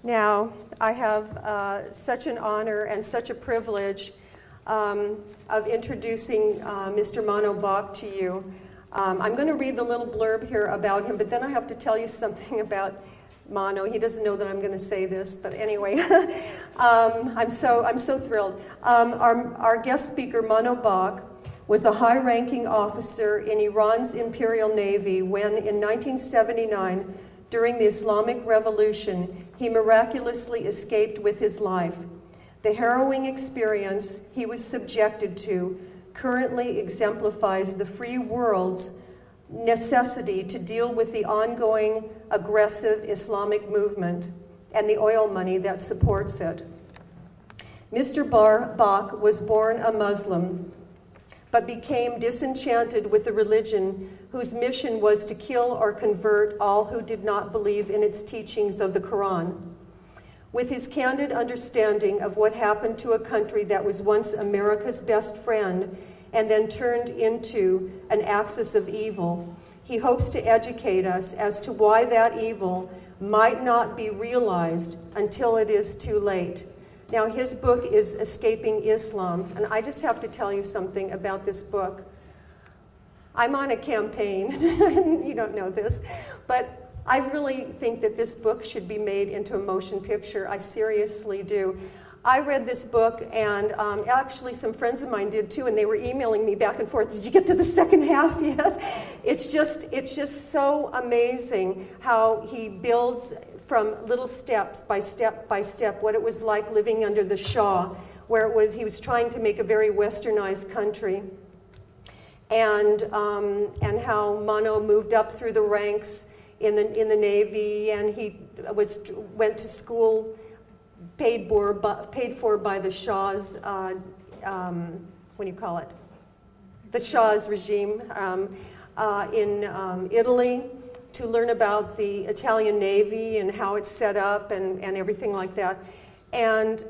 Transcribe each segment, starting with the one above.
Now, I have such an honor and such a privilege of introducing Mr. Mano Bach to you. I'm going to read the little blurb here about him, but then I have to tell you something about Mano. He doesn't know that I'm going to say this, but anyway, I'm so thrilled. Our guest speaker, Mano Bach, was a high-ranking officer in Iran's Imperial Navy when, in 1979, during the Islamic Revolution, he miraculously escaped with his life. The harrowing experience he was subjected to currently exemplifies the free world's necessity to deal with the ongoing aggressive Islamic movement and the oil money that supports it. Mr. Bach was born a Muslim, but became disenchanted with a religion whose mission was to kill or convert all who did not believe in its teachings of the Quran. With his candid understanding of what happened to a country that was once America's best friend and then turned into an axis of evil, he hopes to educate us as to why that evil might not be realized until it is too late. Now, his book is Escaping Islam, and I just have to tell you something about this book. I'm on a campaign, you don't know this, but I really think that this book should be made into a motion picture. I seriously do. I read this book, and actually some friends of mine did too, and they were emailing me back and forth, did you get to the second half yet? It's just so amazing how he builds from little steps by step by step what it was like living under the Shah, where he was trying to make a very westernized country, and how Mano moved up through the ranks in the Navy, and he went to school paid for by the Shah's the Shah's regime in Italy, to learn about the Italian Navy and how it's set up and everything like that. And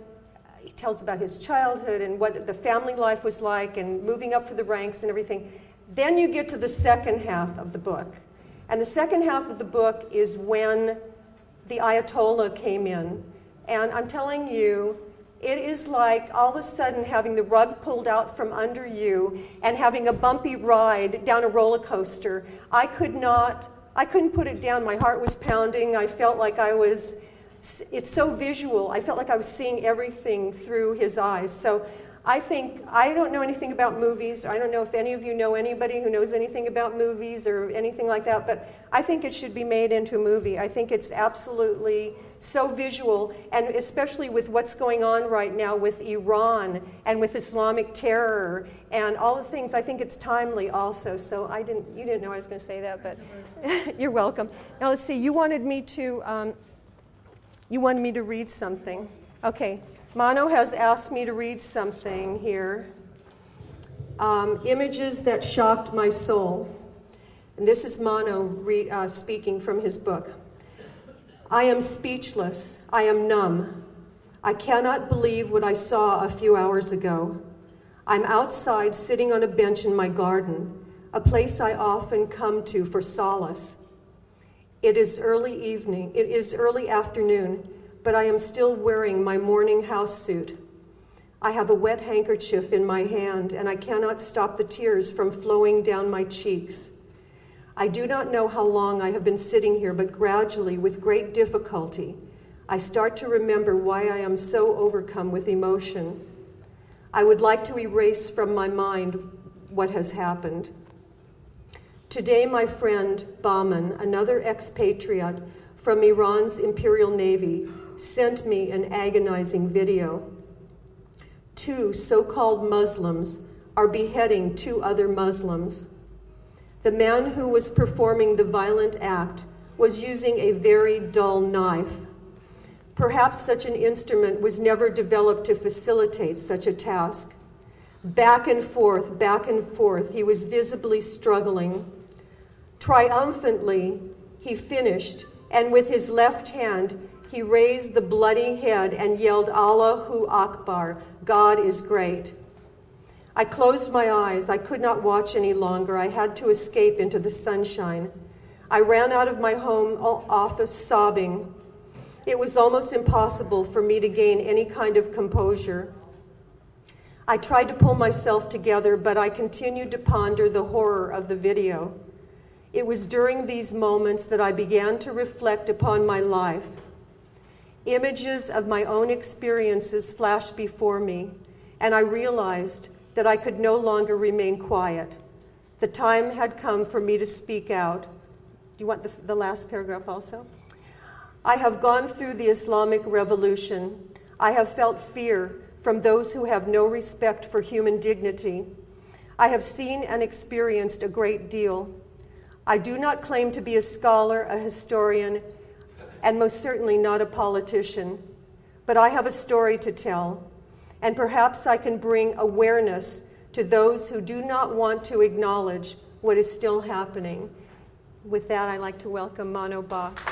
he tells about his childhood and what the family life was like and moving up through the ranks and everything. Then you get to the second half of the book. And the second half of the book is when the Ayatollah came in. And I'm telling you, it is like all of a sudden having the rug pulled out from under you and having a bumpy ride down a roller coaster. I couldn't put it down. My heart was pounding. I felt like it's so visual. I felt like I was seeing everything through his eyes. So I don't know anything about movies. I don't know if any of you know anybody who knows anything about movies or anything like that, but I think it should be made into a movie. I think it's absolutely so visual, and especially with what's going on right now with Iran and with Islamic terror and all the things, I think it's timely also. So you didn't know I was going to say that, but you're welcome. Now let's see, you wanted me to read something. Okay. Mano has asked me to read something here. Images that shocked my soul. And this is Mano speaking from his book. I am speechless. I am numb. I cannot believe what I saw a few hours ago. I'm outside sitting on a bench in my garden, a place I often come to for solace. It is early afternoon, but I am still wearing my morning house suit. I have a wet handkerchief in my hand, and I cannot stop the tears from flowing down my cheeks. I do not know how long I have been sitting here, but gradually, with great difficulty, I start to remember why I am so overcome with emotion. I would like to erase from my mind what has happened. Today, my friend Bahman, another expatriate from Iran's Imperial Navy, sent me an agonizing video. 2 so-called Muslims are beheading 2 other Muslims. The man who was performing the violent act was using a very dull knife. Perhaps such an instrument was never developed to facilitate such a task. Back and forth, he was visibly struggling. Triumphantly, he finished, and with his left hand, he raised the bloody head and yelled, Allahu Akbar, God is great. I closed my eyes. I could not watch any longer. I had to escape into the sunshine. I ran out of my home office sobbing. It was almost impossible for me to gain any kind of composure. I tried to pull myself together, but I continued to ponder the horror of the video. It was during these moments that I began to reflect upon my life. Images of my own experiences flashed before me, and I realized that I could no longer remain quiet. The time had come for me to speak out. Do you want the last paragraph also? I have gone through the Islamic Revolution. I have felt fear from those who have no respect for human dignity. I have seen and experienced a great deal. I do not claim to be a scholar, a historian, and most certainly not a politician, but I have a story to tell, and perhaps I can bring awareness to those who do not want to acknowledge what is still happening. With that, I'd like to welcome Mano Bach.